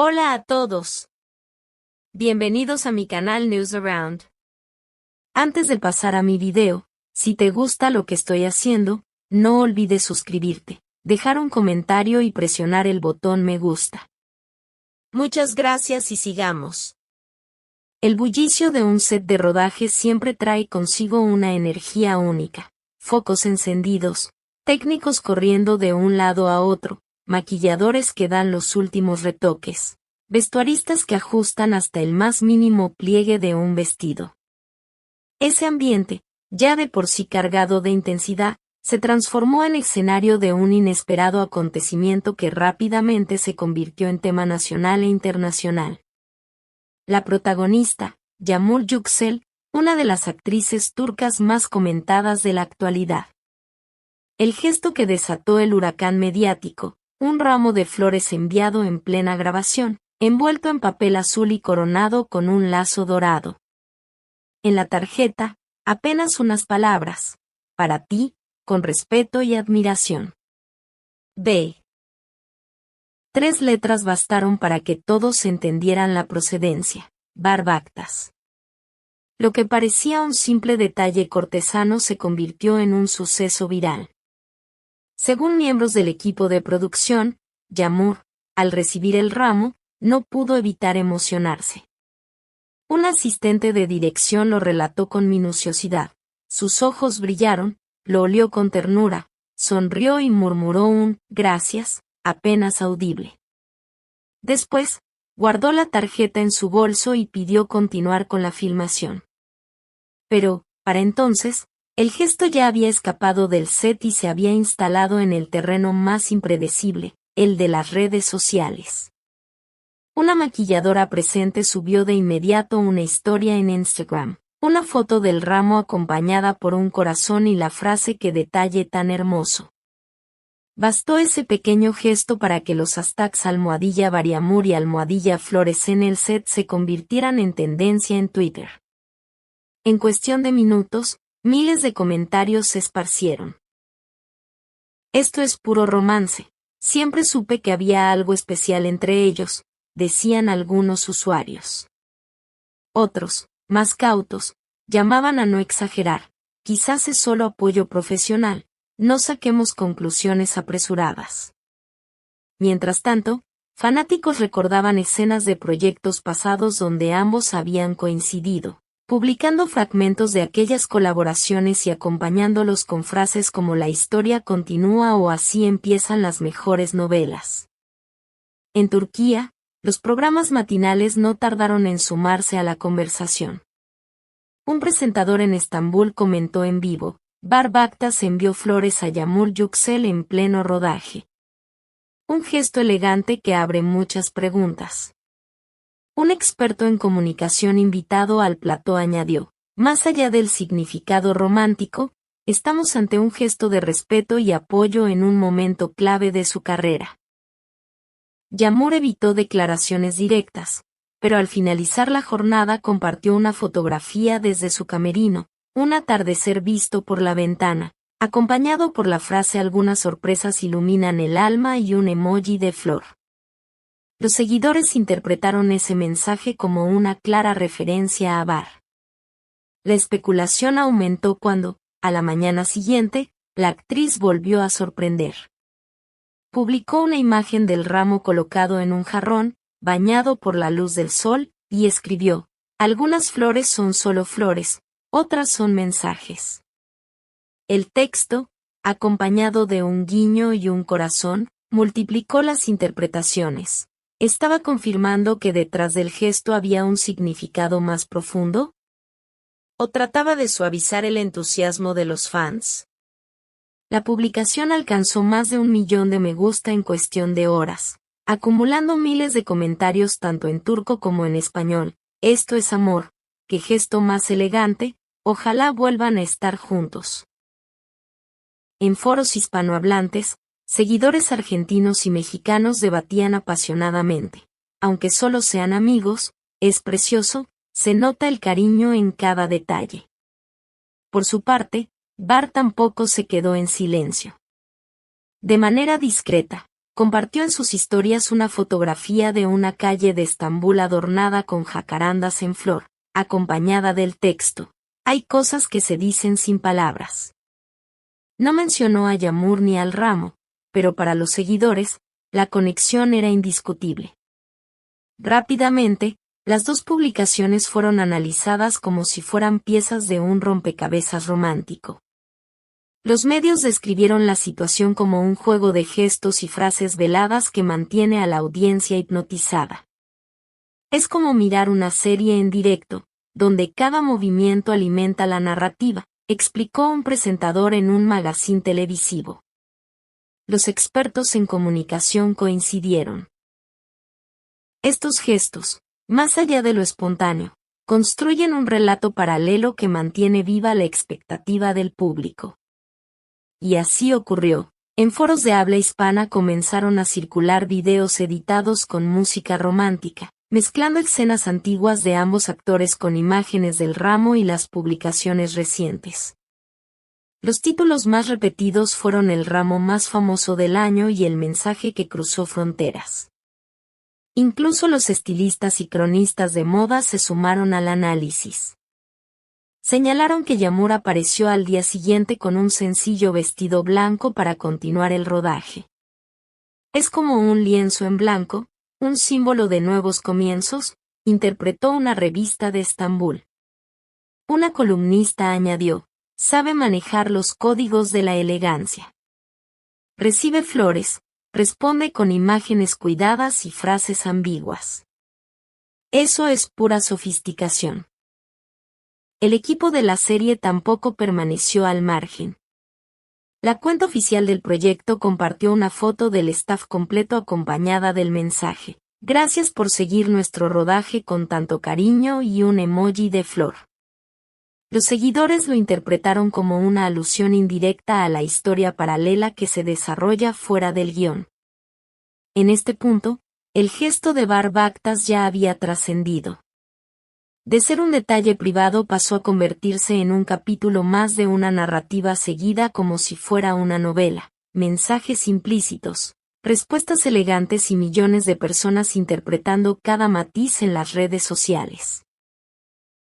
Hola a todos. Bienvenidos a mi canal News Around. Antes de pasar a mi video, si te gusta lo que estoy haciendo, no olvides suscribirte, dejar un comentario y presionar el botón me gusta. Muchas gracias y sigamos. El bullicio de un set de rodaje siempre trae consigo una energía única. Focos encendidos, técnicos corriendo de un lado a otro, maquilladores que dan los últimos retoques, vestuaristas que ajustan hasta el más mínimo pliegue de un vestido. Ese ambiente, ya de por sí cargado de intensidad, se transformó en escenario de un inesperado acontecimiento que rápidamente se convirtió en tema nacional e internacional. La protagonista, Yağmur Yüksel, una de las actrices turcas más comentadas de la actualidad. El gesto que desató el huracán mediático, un ramo de flores enviado en plena grabación, envuelto en papel azul y coronado con un lazo dorado. En la tarjeta, apenas unas palabras: para ti, con respeto y admiración. B. 3 letras bastaron para que todos entendieran la procedencia: Barbactas. Lo que parecía un simple detalle cortesano se convirtió en un suceso viral. Según miembros del equipo de producción, Yağmur, al recibir el ramo, no pudo evitar emocionarse. Un asistente de dirección lo relató con minuciosidad. Sus ojos brillaron, lo olió con ternura, sonrió y murmuró un «gracias», apenas audible. Después, guardó la tarjeta en su bolso y pidió continuar con la filmación. Pero, para entonces, el gesto ya había escapado del set y se había instalado en el terreno más impredecible, el de las redes sociales. Una maquilladora presente subió de inmediato una historia en Instagram, una foto del ramo acompañada por un corazón y la frase «qué detalle tan hermoso». Bastó ese pequeño gesto para que los hashtags #Yağmur y #Flores en el set se convirtieran en tendencia en Twitter. En cuestión de minutos, miles de comentarios se esparcieron. Esto es puro romance. Siempre supe que había algo especial entre ellos, decían algunos usuarios. Otros, más cautos, llamaban a no exagerar. Quizás es solo apoyo profesional. No saquemos conclusiones apresuradas. Mientras tanto, fanáticos recordaban escenas de proyectos pasados donde ambos habían coincidido, publicando fragmentos de aquellas colaboraciones y acompañándolos con frases como «la historia continúa» o «así empiezan las mejores novelas». En Turquía, los programas matinales no tardaron en sumarse a la conversación. Un presentador en Estambul comentó en vivo: Barbactas envió flores a Yağmur Yüksel en pleno rodaje. Un gesto elegante que abre muchas preguntas. Un experto en comunicación invitado al plató añadió: más allá del significado romántico, estamos ante un gesto de respeto y apoyo en un momento clave de su carrera. Yağmur evitó declaraciones directas, pero al finalizar la jornada compartió una fotografía desde su camerino, un atardecer visto por la ventana, acompañado por la frase «algunas sorpresas iluminan el alma» y un emoji de flor. Los seguidores interpretaron ese mensaje como una clara referencia a Bar. La especulación aumentó cuando, a la mañana siguiente, la actriz volvió a sorprender. Publicó una imagen del ramo colocado en un jarrón, bañado por la luz del sol, y escribió: «Algunas flores son solo flores, otras son mensajes». El texto, acompañado de un guiño y un corazón, multiplicó las interpretaciones. ¿Estaba confirmando que detrás del gesto había un significado más profundo? ¿O trataba de suavizar el entusiasmo de los fans? La publicación alcanzó más de 1 millón de me gusta en cuestión de horas, acumulando miles de comentarios tanto en turco como en español. «Esto es amor, qué gesto más elegante, ojalá vuelvan a estar juntos». En foros hispanohablantes, seguidores argentinos y mexicanos debatían apasionadamente. Aunque solo sean amigos, es precioso, se nota el cariño en cada detalle. Por su parte, Bar tampoco se quedó en silencio. De manera discreta, compartió en sus historias una fotografía de una calle de Estambul adornada con jacarandas en flor, acompañada del texto: "Hay cosas que se dicen sin palabras". No mencionó a Yamur ni al ramo, pero para los seguidores, la conexión era indiscutible. Rápidamente, las dos publicaciones fueron analizadas como si fueran piezas de un rompecabezas romántico. Los medios describieron la situación como un juego de gestos y frases veladas que mantiene a la audiencia hipnotizada. Es como mirar una serie en directo, donde cada movimiento alimenta la narrativa, explicó un presentador en un magazine televisivo. Los expertos en comunicación coincidieron. Estos gestos, más allá de lo espontáneo, construyen un relato paralelo que mantiene viva la expectativa del público. Y así ocurrió. En foros de habla hispana comenzaron a circular videos editados con música romántica, mezclando escenas antiguas de ambos actores con imágenes del ramo y las publicaciones recientes. Los títulos más repetidos fueron "El ramo más famoso del año" y "El mensaje que cruzó fronteras". Incluso los estilistas y cronistas de moda se sumaron al análisis. Señalaron que Yamur apareció al día siguiente con un sencillo vestido blanco para continuar el rodaje. Es como un lienzo en blanco, un símbolo de nuevos comienzos, interpretó una revista de Estambul. Una columnista añadió: "Sabe manejar los códigos de la elegancia. Recibe flores, responde con imágenes cuidadas y frases ambiguas. Eso es pura sofisticación". El equipo de la serie tampoco permaneció al margen. La cuenta oficial del proyecto compartió una foto del staff completo acompañada del mensaje: "Gracias por seguir nuestro rodaje con tanto cariño", y un emoji de flor. Los seguidores lo interpretaron como una alusión indirecta a la historia paralela que se desarrolla fuera del guión. En este punto, el gesto de Bar Bactas ya había trascendido. De ser un detalle privado pasó a convertirse en un capítulo más de una narrativa seguida como si fuera una novela: mensajes implícitos, respuestas elegantes y millones de personas interpretando cada matiz en las redes sociales.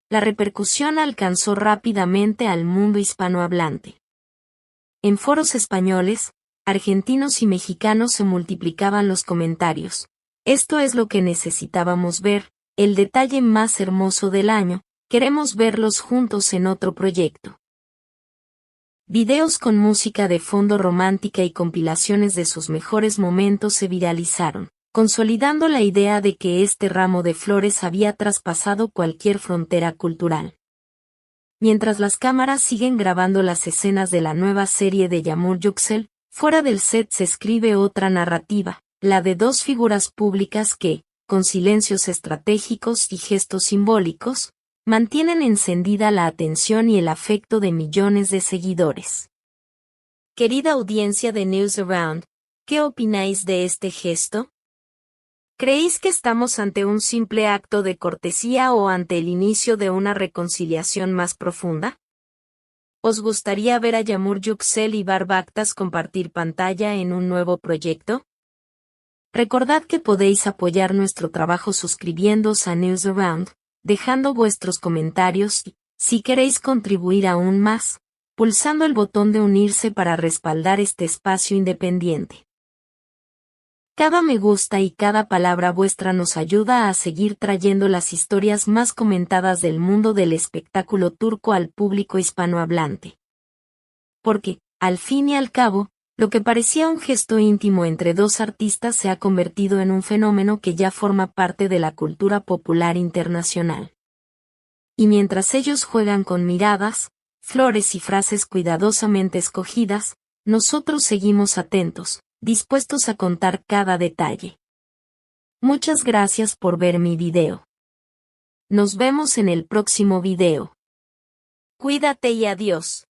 La repercusión alcanzó rápidamente al mundo hispanohablante. En foros españoles, argentinos y mexicanos se multiplicaban los comentarios: "Esto es lo que necesitábamos ver, el detalle más hermoso del año, queremos verlos juntos en otro proyecto". Videos con música de fondo romántica y compilaciones de sus mejores momentos se viralizaron, consolidando la idea de que este ramo de flores había traspasado cualquier frontera cultural. Mientras las cámaras siguen grabando las escenas de la nueva serie de Yamur Yüksel, fuera del set se escribe otra narrativa, la de dos figuras públicas que, con silencios estratégicos y gestos simbólicos, mantienen encendida la atención y el afecto de millones de seguidores. Querida audiencia de News Around, ¿qué opináis de este gesto? ¿Creéis que estamos ante un simple acto de cortesía o ante el inicio de una reconciliación más profunda? ¿Os gustaría ver a Yamur Yüksel y Bar Bactas compartir pantalla en un nuevo proyecto? Recordad que podéis apoyar nuestro trabajo suscribiéndoos a News Around, dejando vuestros comentarios y, si queréis contribuir aún más, pulsando el botón de unirse para respaldar este espacio independiente. Cada me gusta y cada palabra vuestra nos ayuda a seguir trayendo las historias más comentadas del mundo del espectáculo turco al público hispanohablante. Porque, al fin y al cabo, lo que parecía un gesto íntimo entre dos artistas se ha convertido en un fenómeno que ya forma parte de la cultura popular internacional. Y mientras ellos juegan con miradas, flores y frases cuidadosamente escogidas, nosotros seguimos atentos, dispuestos a contar cada detalle. Muchas gracias por ver mi video. Nos vemos en el próximo video. Cuídate y adiós.